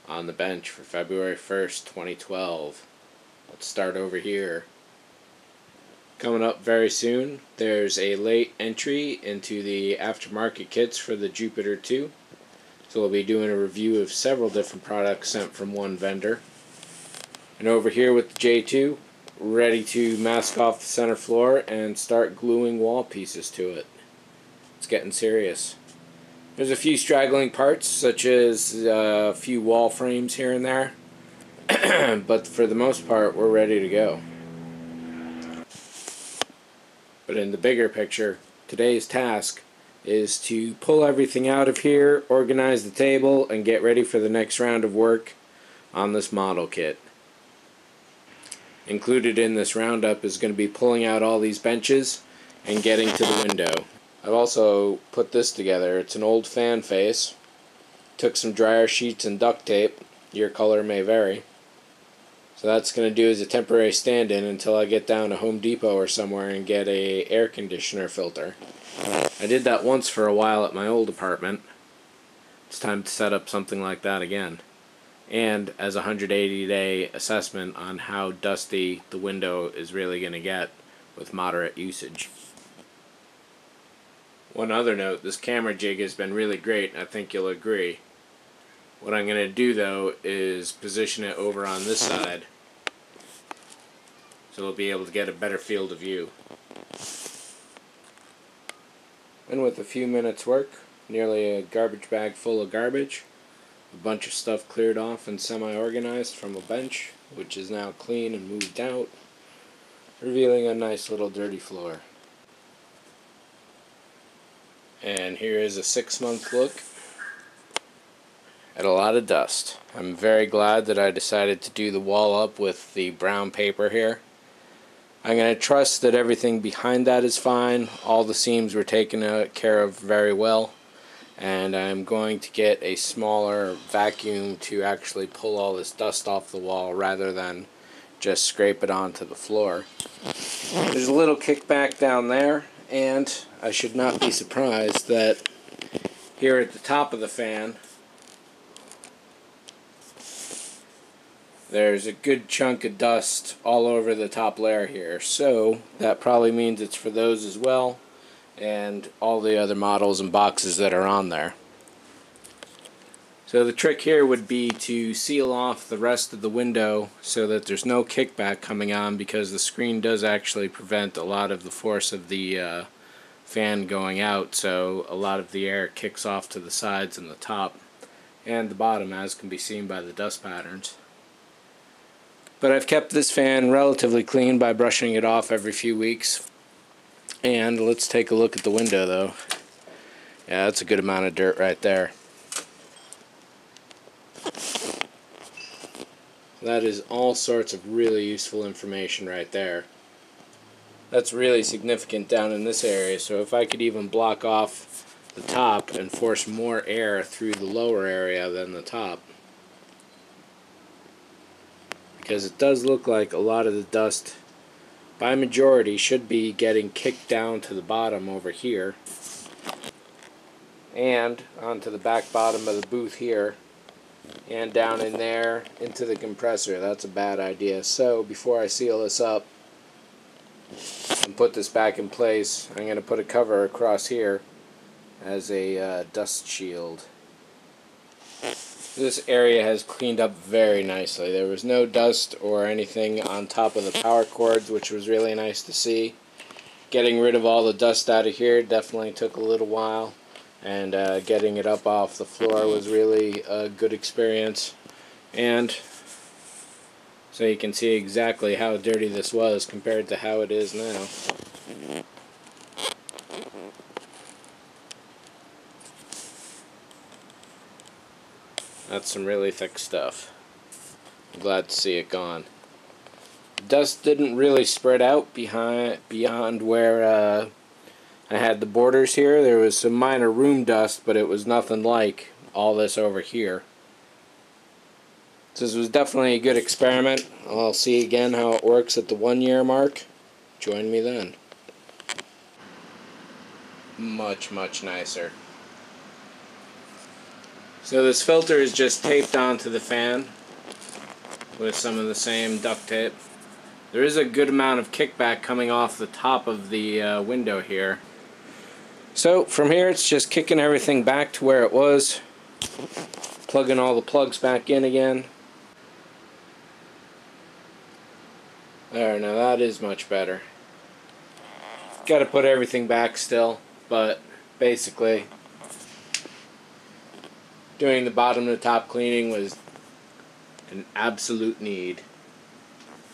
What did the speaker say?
on the bench for February 1st, 2012. Let's start over here. Coming up very soon, there's a late entry into the aftermarket kits for the Jupiter 2. So we'll be doing a review of several different products sent from one vendor. And over here with the J2, ready to mask off the center floor and start gluing wall pieces to it. It's getting serious. There's a few straggling parts, such as a few wall frames here and there, but for the most part we're ready to go. But in the bigger picture, today's task is to pull everything out of here, organize the table, and get ready for the next round of work on this model kit. Included in this roundup is going to be pulling out all these benches and getting to the window. I've also put this together. It's an old fan face. Took some dryer sheets and duct tape. Your color may vary. So that's going to do as a temporary stand-in until I get down to Home Depot or somewhere and get a air conditioner filter. I did that once for a while at my old apartment. It's time to set up something like that again. And as a 180-day assessment on how dusty the window is really going to get with moderate usage. One other note, this camera jig has been really great, I think you'll agree. What I'm going to do though is position it over on this side so we'll be able to get a better field of view. And with a few minutes work, nearly a garbage bag full of garbage, a bunch of stuff cleared off and semi-organized from a bench, which is now clean and moved out, revealing a nice little dirty floor. And here is a 6-month look at a lot of dust. I'm very glad that I decided to do the wall up with the brown paper here. I'm going to trust that everything behind that is fine. All the seams were taken care of very well. And I'm going to get a smaller vacuum to actually pull all this dust off the wall rather than just scrape it onto the floor. There's a little kickback down there, and I should not be surprised that here at the top of the fan there's a good chunk of dust all over the top layer here, so that probably means it's for those as well and all the other models and boxes that are on there. So the trick here would be to seal off the rest of the window so that there's no kickback coming on, because the screen does actually prevent a lot of the force of the fan going out, so a lot of the air kicks off to the sides and the top and the bottom, as can be seen by the dust patterns. But I've kept this fan relatively clean by brushing it off every few weeks. And let's take a look at the window though. Yeah, that's a good amount of dirt right there. That is all sorts of really useful information right there. That's really significant down in this area, so if I could even block off the top and force more air through the lower area than the top. Because it does look like a lot of the dust, by majority, should be getting kicked down to the bottom over here and onto the back bottom of the booth here and down in there into the compressor. That's a bad idea. So before I seal this up and put this back in place, I'm going to put a cover across here as a dust shield. This area has cleaned up very nicely. There was no dust or anything on top of the power cords, which was really nice to see. Getting rid of all the dust out of here definitely took a little while, and getting it up off the floor was really a good experience. And so you can see exactly how dirty this was compared to how it is now. That's some really thick stuff. I'm glad to see it gone. The dust didn't really spread out beyond where I had the borders here. There was some minor room dust, but it was nothing like all this over here. So this was definitely a good experiment. I'll see again how it works at the 1-year mark. Join me then. Much, much nicer. So this filter is just taped onto the fan with some of the same duct tape. There is a good amount of kickback coming off the top of the window here. So from here it's just kicking everything back to where it was, plugging all the plugs back in again. There, now that is much better. Got to put everything back still, but basically doing the bottom to top cleaning was an absolute need.